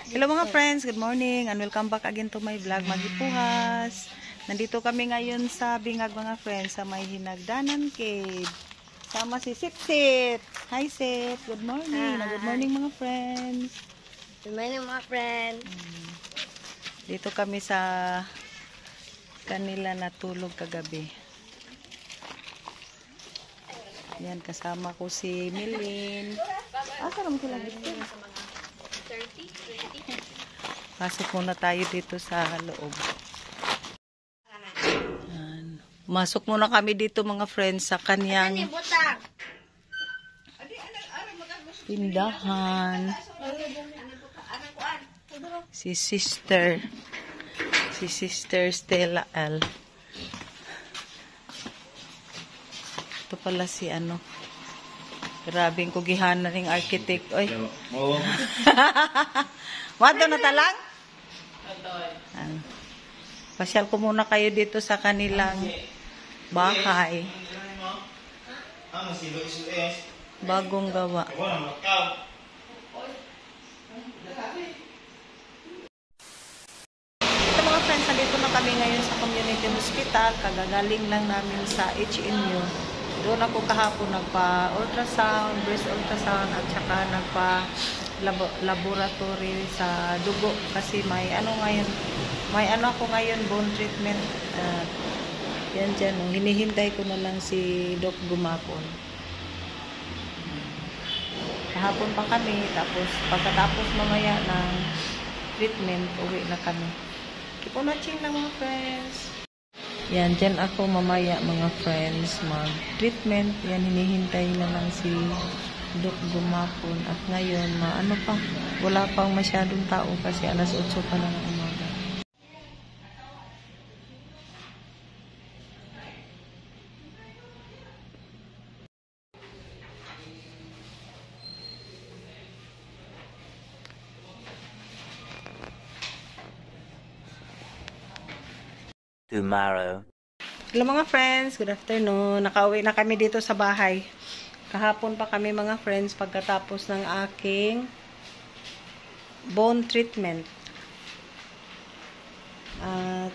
Hello mga friends, good morning and welcome back again to my vlog, Magipuhas. Nandito kami ngayon sa Bingag mga friends sa may Hinagdanan Cave. Sama si Sipsit. Hi Sip, good morning. Good morning mga friends. Good morning mga friends. Dito kami sa kanila natulog kagabi. Yan, kasama ko si Milin. Asa naman sila dito? Pasok muna tayo dito sa loob. Yan. Masok muna kami dito mga friends sa kanyang tindahan. Si Sister Stella L. Ito pala si ano. Grabing kugihan na ring architect. Oy. Wado na talang? Pasyal ko muna kayo dito sa kanilang bahay. Bagong gawa. Ito mga friends, nandito na kami ngayon sa community hospital. Kagagaling lang namin sa HNU. Doon ako kahapon nagpa-ultrasound, breast ultrasound at saka nagpa-laboratory sa dugo kasi may ano ako ngayon, bone treatment. Yan dyan, hinihintay ko na lang si Doc Gumapon. Kahapon pa kami, tapos pagkatapos mamaya ng treatment, uwi na kami. Keep on watching lang mga friends. Yan, dyan ako mamaya mga friends mag-treatment. Yan, hinihintay na lang si Doc Gumapon. At ngayon, wala pang masyadong tao kasi alas 8 pa lang ng umaga. Tomorrow. Hello mga friends, good afternoon. Nakauwi na kami dito sa bahay. Kahapon pa kami mga friends pagkatapos ng aking bone treatment. At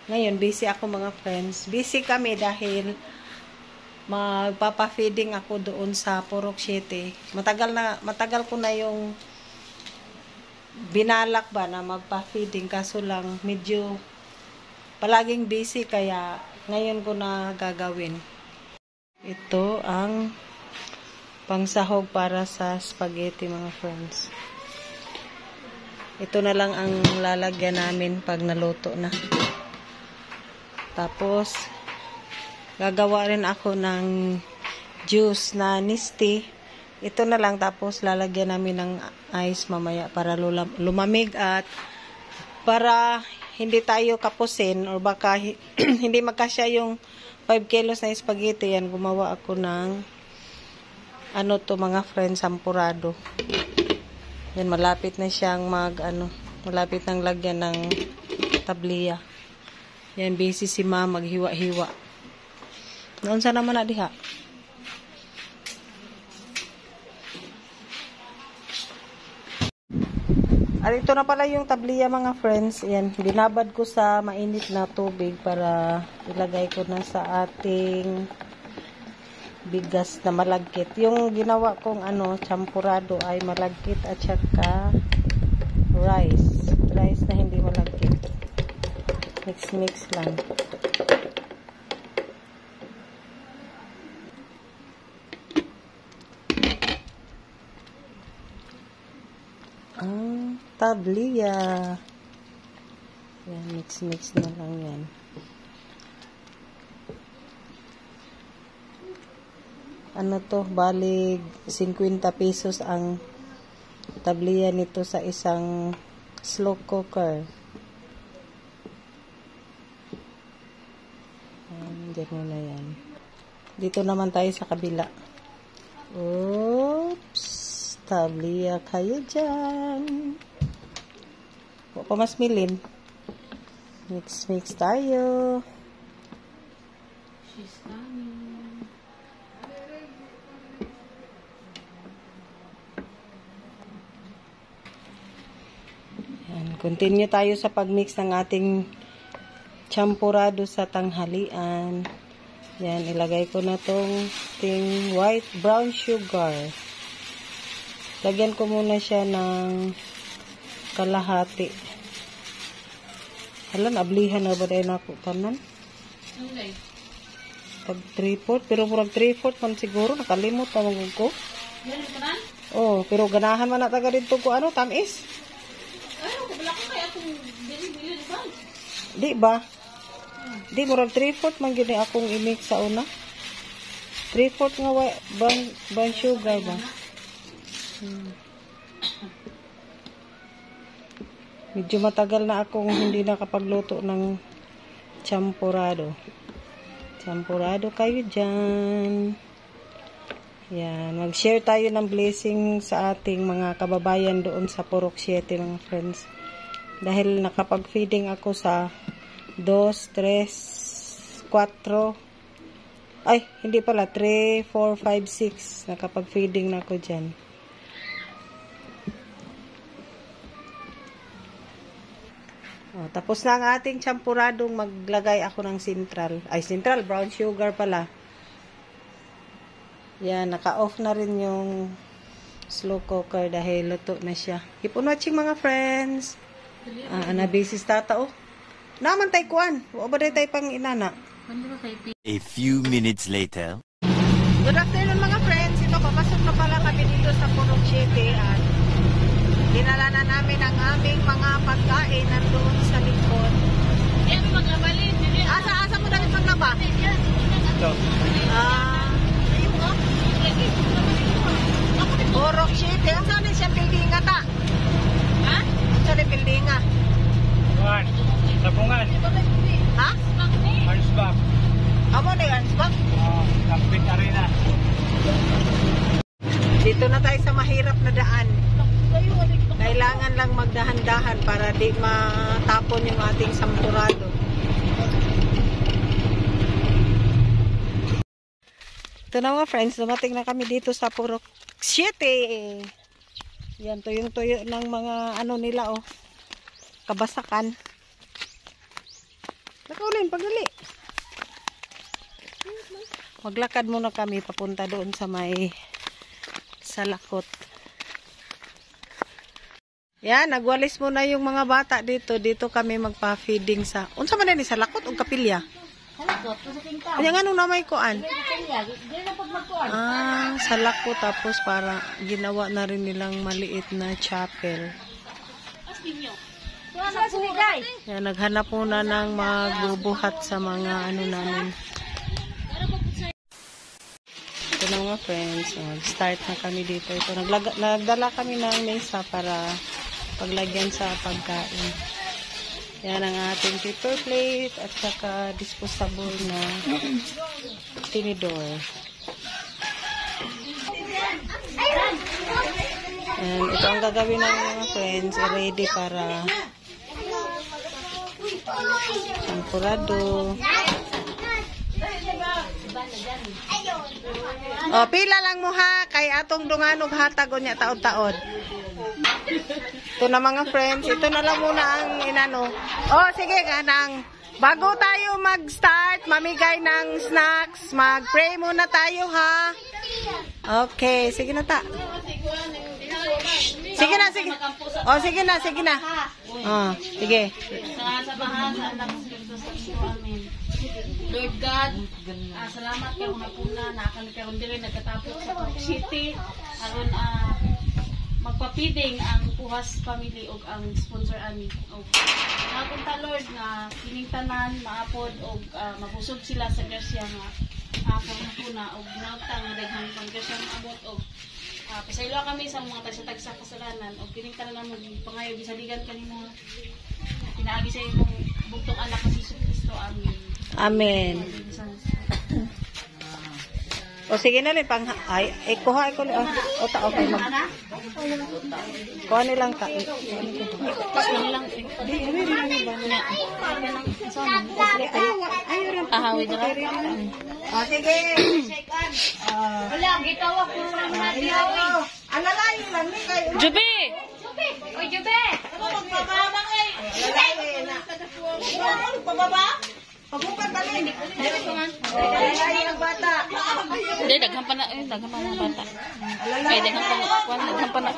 ngayon busy ako mga friends. Busy kami dahil magpapa-feeding ako doon sa Purok City. Matagal ko na yung binalak ba na magpa-feeding kaso lang medyo palaging busy kaya ngayon ko na gagawin. Ito ang pangsahog para sa spaghetti mga friends. Ito na lang ang lalagyan namin pag naluto na. Tapos gagawa rin ako ng juice na Nisti. Ito na lang tapos lalagyan namin ng ice mamaya para lumamig at para hindi tayo kapusin or baka hindi magkasya yung 5 kilos na spaghetti. Yan, gumawa ako ng mga friends, sampurado. Yan, malapit na siyang malapit nang lagyan ng tabliya. Yan, busy si Ma maghiwa-hiwa. Noon sa naman na diha. At ito na pala yung tabliya mga friends. Yan, binabad ko sa mainit na tubig para ilagay ko na sa ating bigas na malagkit. Yung ginawa kong champurado ay malagkit at saka rice na hindi malagkit. Mix lang. Tabliya. Yan, mix na lang yan. Balig 50 pesos ang tabliya nito sa isang slow cooker. Diyan muna yan. Dito naman tayo sa kabila. Oops! Tabliya kayo dyan. Huwag pa mas Milin. Mix tayo. She's coming. Continue tayo sa pagmix ng ating champurado sa tanghalian. Yan, ilagay ko na tong ting white brown sugar. Lagyan ko muna siya ng kalahati. Halan, ablihan na ba dahil na ako tanan? Tag 3/4, pero murag 3/4 man siguro, nakalimot na magod ko. Oh, pero ganahan man na taga dito ko, ano, tamis? Di ba? Di, murag 3/4 man gini akong i-mix sa una. 3/4 nga brown sugar ba? Medyo matagal na akong hindi nakapagluto ng champurado. Champurado kayo dyan. Yan, mag-share tayo ng blessing sa ating mga kababayan doon sa Purok 7, mga friends. Dahil nakapag-feeding ako sa 2, 3, 4, ay, hindi pala, 3, 4, 5, 6. Nakapag-feeding na ako dyan. Oh, tapos na ang ating champuradong, maglagay ako ng central brown sugar pala. Yan, naka-off na rin yung slow cooker dahil luto na siya. Keep on watching, mga friends. Anabisis tata, oh. Naman tayo kuan. O ba tayo pang inana? A few minutes later. Good afternoon, mga friends. Ito, papasok na pala kami dito sa Purok 7 at dinala na namin ang aming mga pagkain nandoon sa likod. Asa mo dalit maglaba? Ito. Purok 7. Ang saan siya buildinga ta? Ha? Saan yung buildinga? Juan, Sabungan. Ha? Hansbach. Amo na yan, Hansbach? Kapit Arena. Dito na tayo sa mahirap na daan. Kailangan lang magdahan-dahan para di matapon yung ating sampurado. Ito na, mga friends, dumating na kami dito sa Purok 7. Yan, tuyong-tuyo ng mga ano nila, oh. Kabasakan. Nakaulim, pagdali. Maglakad muna kami papunta doon sa may salakot. Yan, nagwalis muna yung mga bata dito. Dito kami magpa-feeding sa... Unsa man ni salakot o kapilya? Kanya nga nung namay koan. Salakot, tapos para ginawa na rin nilang maliit na chapel. Yan, naghanap muna ng magbubuhat sa mga ano namin. Ito na, mga friends, start na kami dito. Ito, nagdala kami ng mesa para paglagyan sa pagkain. Yan ang ating paper plate at saka disposable na tinidor. And ito ang gagawin ng mga friends, ready para champurado. O, pila lang mo ha, kay atong dunganog hatag o niya taod-taod. Ito na, mga friends, ito na lang muna ang inano. O, sige, ganang. Bago tayo mag-start, mamigay ng snacks, mag-pray muna tayo ha. Okay, sige na ta. Sige na, sige. O, sige na, sige na. O, sige. Sa bahasa ng Espiritu Santo, amen. Lord God, salamat kayo na puna, nakakalik kayo din nagkatapos sa Purok City. Aron magpapiding ang Puhas Family o ang sponsor ani. Napunta Lord nga kining tanan maapod o mabusog sila sa grasya nga akong puna o nautang daghang panggrasya nga abot o pasaylo kami sa mga tagsatag sa kasalanan o kining tanan mo pangayo bisaligan kanimo pinaagi sa imong bugtong anak ni Hesus Kristo. Amen. Amen. O sige na rin, ay kuha ko lang. O ta, okay lang. Kuha nilang ta. Ahawid na. O sige. Wala, gitawag ko na mga Alalayo lang ni kayo. Jubi! Oy, Jube! Ano magpapagawa? Alalayan ang bata. Hindi, daghan pa na ang bata. Ay, daghan pa na.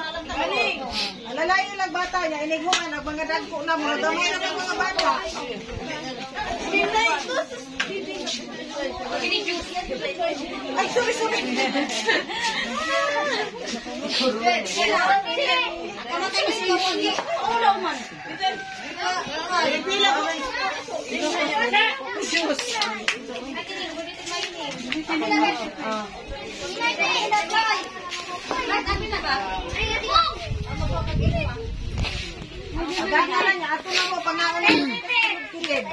Alalayan ang bata. Yan, iniguan. Ang mga dagko na mo. Damay na ng mga bata. Ay, sorry. Agana lang niya. Ato na mo. Pangaon na. Kilid.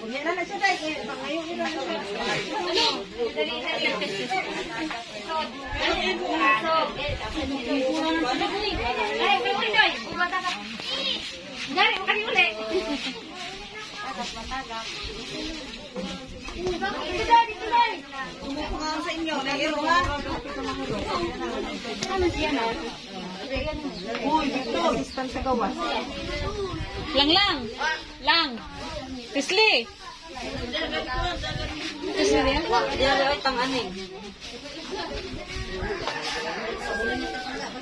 Yan na siya tayo. Pangayon nila na siya. Pangaon sa inyo. Nagiro ha? Uy, dito. Assistant sa gawas. Lang. Tisli.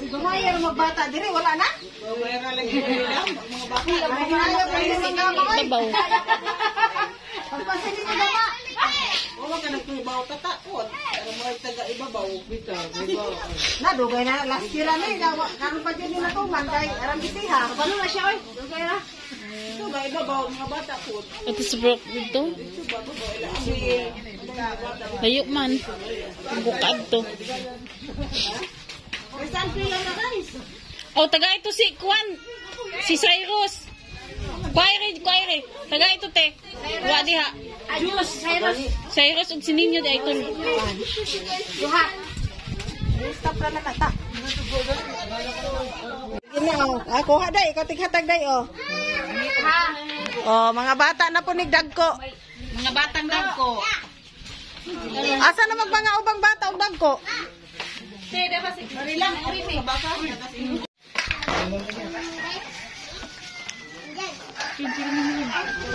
Dumaya ang magbata dire, wala na? Dumaya na lang yung mga bata. Dumaya pa yung mga mga. Babaw. Pagpasin nyo dama. Wala ka nagtubaw tatakot. Pero mga taga ibabaw. Nadugay na last year na eh. Karoon pa dyan yung natuman kay Aram Bisiha. Kapalo na siya oy. Dugay na. Dugay ibabaw mga bata po. Ito sa brook dito. Layo man. Bukad to. Saan pila na guys? Oh, taga ito si Kwan. Si Cyrus. Kwaire. Taga ito te. Wa diha. Cyrus ug sininyo di ito. Duha. Stop na nata. Ginaw. Ako haday, ikaw tighatag day oh. Oh, mga bata na po nigdagko. Mga batang dagko. Asa na mga ubang bata og dagko?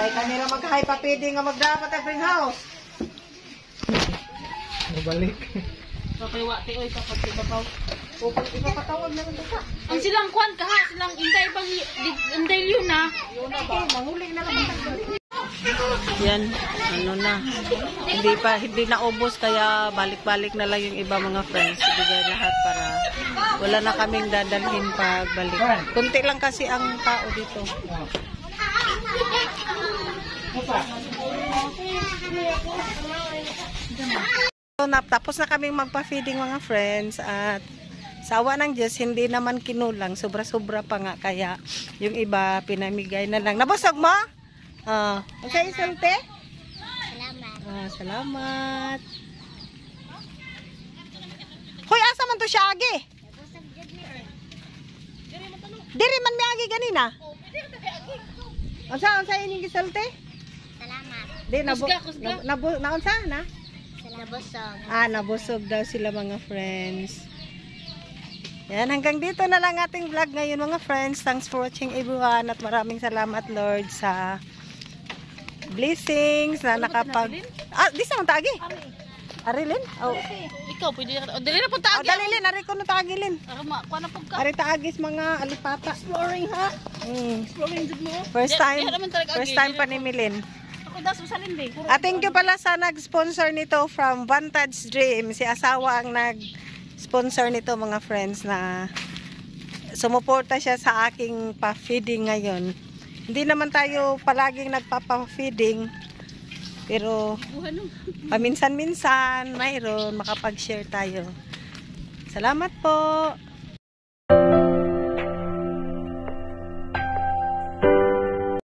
Kay kanila magkahay pa pwede nga magdapat ang bring house. Mabalik. Papaywati oy kapag ibabaw. Upang ipapatawag na rin ito ka. Ang silang Kwan kaha, silang intay pang intay yun na. Okay, manguling na naman. Yan, ano na. Hindi na ubos kaya balik-balik na lang yung iba mga friends. Ibigay lahat para wala na kaming dadalhin pagbalik. Kunti lang kasi ang tao dito. So, tapos na kaming magpa-feeding mga friends at sa awa ng Diyos, hindi naman kinulang. Sobra-sobra pa nga kaya yung iba pinamigay na lang. Nabusog mo? Okay, Sulte? Salamat. Salamat. Hoy, asa man to siya agi? Diri man may agi ganina? Unsa ining gisulti? Salamat. Di Kusga. naunsa na? Nabusog. Nabusog daw sila mga friends. Yan, hanggang dito na lang ating vlog ngayon mga friends. Thanks for watching everyone at maraming salamat Lord sa blessings na nakapag... di sa mga tagi? Arilin? Oh. Ikaw, pwede na. Dali na po taagi. Dalilin, ari ko no tagilin. Kuha na po ka. Ari taagis mga alipata. Exploring ha? Exploring dito mo. First time Di pa ni Milin. Ako daw susalin din. Thank you pala sa nag-sponsor nito from Vantage Dream. Si asawa ang nag-sponsor nito mga friends na sumuporta siya sa aking pa-feeding ngayon. Hindi naman tayo palaging nagpapa-feeding. Pero paminsan-minsan mayroon makapag-share tayo. Salamat po.